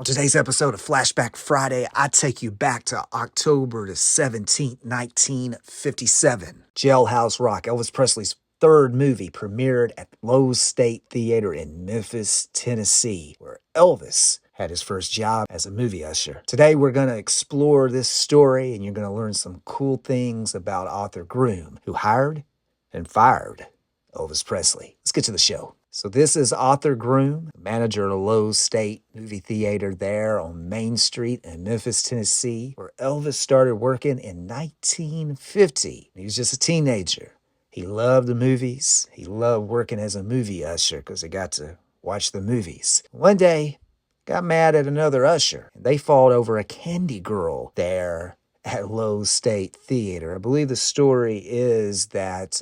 On today's episode of Flashback Friday, I take you back to October the 17th, 1957. Jailhouse Rock, Elvis Presley's third movie, premiered at Loew State Theater in Memphis, Tennessee, where Elvis had his first job as a movie usher. Today, we're going to explore this story, and you're going to learn some cool things about Arthur Groom, who hired and fired Elvis Presley. Let's get to the show. So this is Arthur Groom, manager of Loew State Movie Theater there on Main Street in Memphis, Tennessee, where Elvis started working in 1950. He was just a teenager. He loved the movies. He loved working as a movie usher because he got to watch the movies. One day, got mad at another usher, and they fought over a candy girl there at Loew State Theater. I believe the story is that,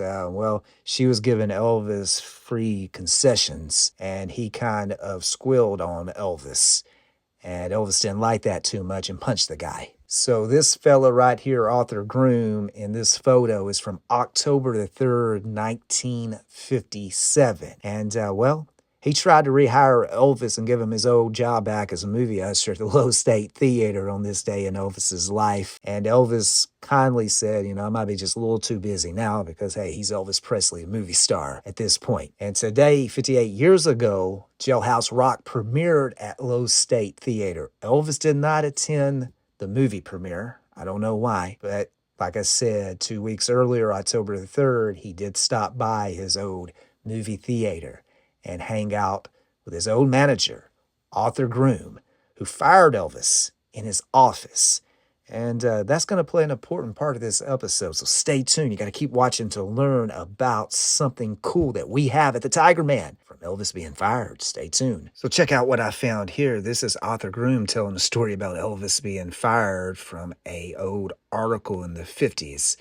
she was giving Elvis free concessions, and he kind of squealed on Elvis. And Elvis didn't like that too much and punched the guy. So this fella right here, Arthur Groom, in this photo is from October the 3rd, 1957. And, he tried to rehire Elvis and give him his old job back as a movie usher at the Loew State Theater on this day in Elvis's life. And Elvis kindly said, I might be just a little too busy now because, hey, he's Elvis Presley, a movie star at this point. And today, 58 years ago, Jailhouse Rock premiered at Loew State Theater. Elvis did not attend the movie premiere. I don't know why, but like I said, 2 weeks earlier, October the 3rd, he did stop by his old movie theater and hang out with his old manager, Arthur Groom, who fired Elvis in his office. And that's going to play an important part of this episode, so stay tuned. You got to keep watching to learn about something cool that we have at the Tiger Man from Elvis being fired. Stay tuned. So check out what I found here. This is Arthur Groom telling a story about Elvis being fired from an old article in the 50s.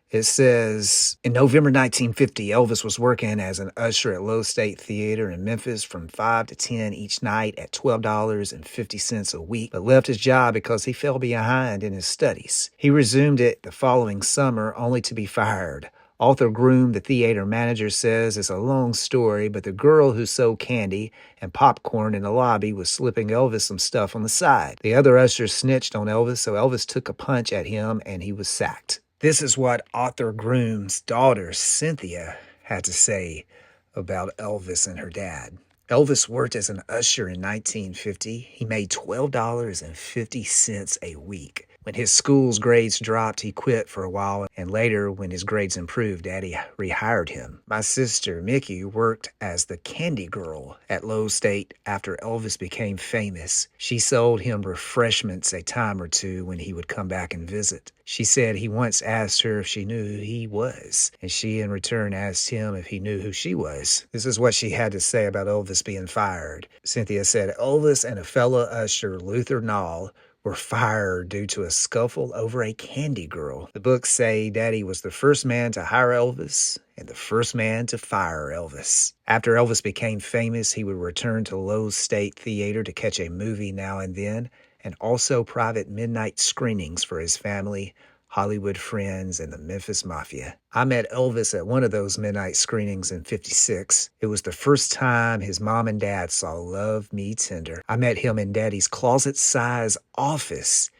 It says, in November 1950, Elvis was working as an usher at Loew State Theater in Memphis from 5 to 10 each night at $12.50 a week, but left his job because he fell behind in his studies. He resumed it the following summer, only to be fired. Arthur Groom, the theater manager, says it's a long story, but the girl who sold candy and popcorn in the lobby was slipping Elvis some stuff on the side. The other ushers snitched on Elvis, so Elvis took a punch at him and he was sacked. This is what Arthur Groom's daughter, Cynthia, had to say about Elvis and her dad. Elvis worked as an usher in 1950. He made $12.50 a week. When his school's grades dropped, he quit for a while, and later, when his grades improved, Daddy rehired him. My sister, Mickey, worked as the candy girl at Loew State after Elvis became famous. She sold him refreshments a time or two when he would come back and visit. She said he once asked her if she knew who he was, and she in return asked him if he knew who she was. This is what she had to say about Elvis being fired. Cynthia said, Elvis and a fellow usher, Luther Nall, were fired due to a scuffle over a candy girl. The books say Daddy was the first man to hire Elvis and the first man to fire Elvis. After Elvis became famous, he would return to Loew State Theater to catch a movie now and then, and also private midnight screenings for his family, Hollywood friends, and the Memphis Mafia. I met Elvis at one of those midnight screenings in '56. It was the first time his mom and dad saw Love Me Tender. I met him in Daddy's closet-size office,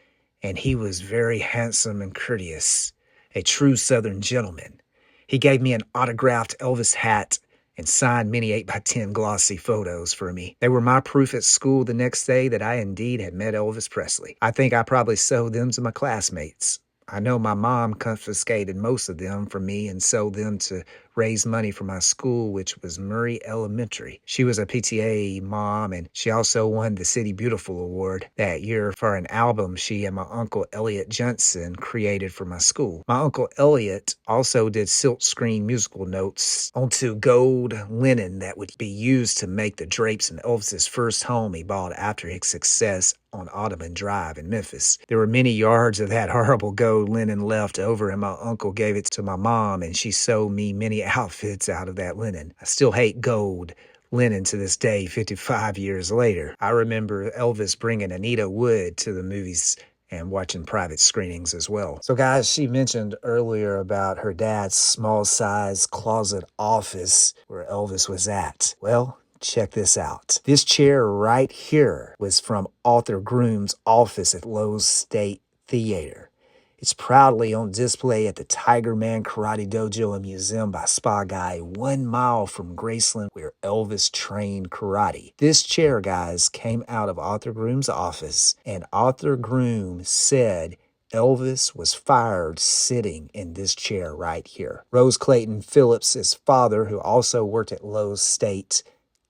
and he was very handsome and courteous, a true Southern gentleman. He gave me an autographed Elvis hat and signed many 8x10 glossy photos for me. They were my proof at school the next day that I indeed had met Elvis Presley. I think I probably sold them to my classmates. I know my mom confiscated most of them from me and sold them to raise money for my school, which was Murray Elementary. She was a PTA mom, and she also won the City Beautiful Award that year for an album she and my Uncle Elliot Johnson created for my school. My Uncle Elliot also did silkscreen musical notes onto gold linen that would be used to make the drapes in Elvis's first home he bought after his success on Ottoman Drive in Memphis. There were many yards of that horrible gold linen left over, and my uncle gave it to my mom, and she sewed me many outfits out of that linen. I still hate gold linen to this day, 55 years later. I remember Elvis bringing Anita Wood to the movies and watching private screenings as well. So guys, she mentioned earlier about her dad's small size closet office where Elvis was at. Well, Check this out. This chair right here was from Arthur Groom's office at Loew State Theater. It's proudly on display at the Tiger Man Karate Dojo and Museum by Spa Guy, 1 mile from Graceland, where Elvis trained karate. This chair, guys, came out of Arthur Groom's office, and Arthur Groom said Elvis was fired sitting in this chair right here. Rose Clayton Phillips, his father, who also worked at Loew State,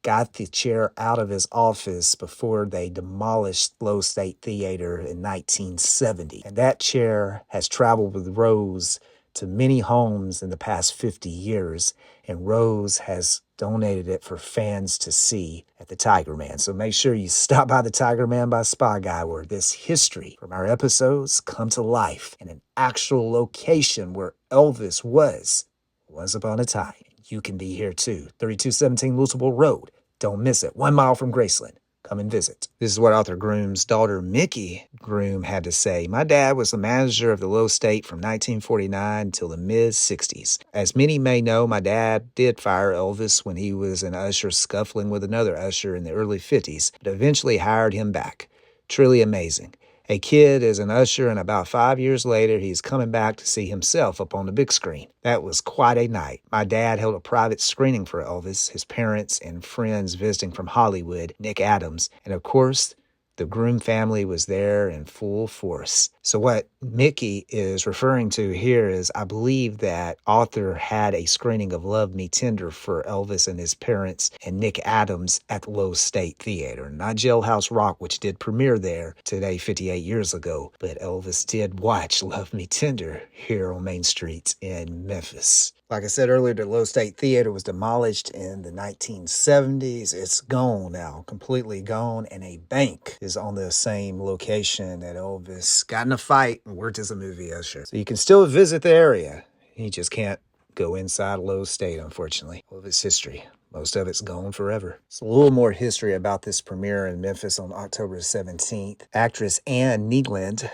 got the chair out of his office before they demolished Loew State Theater in 1970. And that chair has traveled with Rose to many homes in the past 50 years, and Rose has donated it for fans to see at the Tiger Man. So make sure you stop by the Tiger Man by Spa Guy, where this history from our episodes come to life in an actual location where Elvis was once upon a time. You can be here too. 3217 Louisville Road. Don't miss it. 1 mile from Graceland. Come and visit. This is what Arthur Groom's daughter, Mickey Groom, had to say. My dad was the manager of the Loew State from 1949 until the mid-60s. As many may know, my dad did fire Elvis when he was an usher scuffling with another usher in the early 50s, but eventually hired him back. Truly amazing. A kid is an usher, and about 5 years later, he's coming back to see himself up on the big screen. That was quite a night. My dad held a private screening for Elvis, his parents and friends visiting from Hollywood, Nick Adams, and of course, the Groom family was there in full force. So what Mickey is referring to here is, I believe that Arthur had a screening of Love Me Tender for Elvis and his parents and Nick Adams at the Loew State Theater. Not Jailhouse Rock, which did premiere there today 58 years ago, but Elvis did watch Love Me Tender here on Main Street in Memphis. Like I said earlier, the Loew State Theater was demolished in the 1970s. It's gone now, completely gone, and a bank is on the same location that Elvis got in a fight and worked as a movie usher. So you can still visit the area. You just can't go inside Loew State, unfortunately. All of its history. Most of it's gone forever. So a little more history about this premiere in Memphis on October 17th. Actress Ann Needland,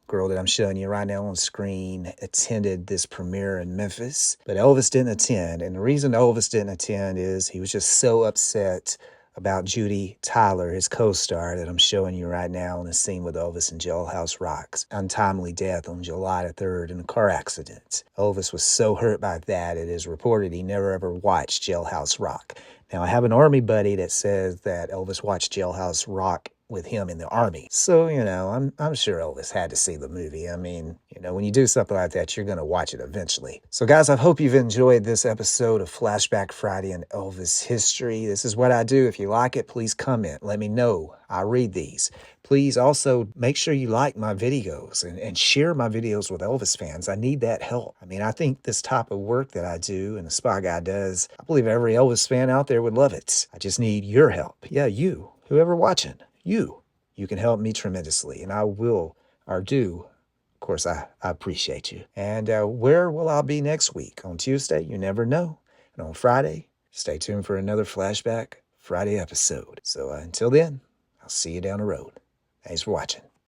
girl that I'm showing you right now on screen, attended this premiere in Memphis, but Elvis didn't attend. And the reason Elvis didn't attend is he was just so upset about Judy Tyler, his co-star that I'm showing you right now in the scene with Elvis in Jailhouse Rock's untimely death on July the 3rd in a car accident. Elvis was so hurt by that, it is reported he never ever watched Jailhouse Rock. Now, I have an Army buddy that says that Elvis watched Jailhouse Rock with him in the Army. So, I'm sure Elvis had to see the movie. I mean, when you do something like that, you're going to watch it eventually. So, guys, I hope you've enjoyed this episode of Flashback Friday and Elvis history. This is what I do. If you like it, please comment. Let me know. I read these. Please also make sure you like my videos and share my videos with Elvis fans. I need that help. I mean, I think this type of work that I do and the Spy Guy does, I believe every Elvis fan out there would love it. I just need your help. Yeah, you, whoever watching. You can help me tremendously, and I will, or do. Of course, I appreciate you. And where will I be next week? On Tuesday? You never know. And on Friday, stay tuned for another Flashback Friday episode. So until then, I'll see you down the road. Thanks for watching.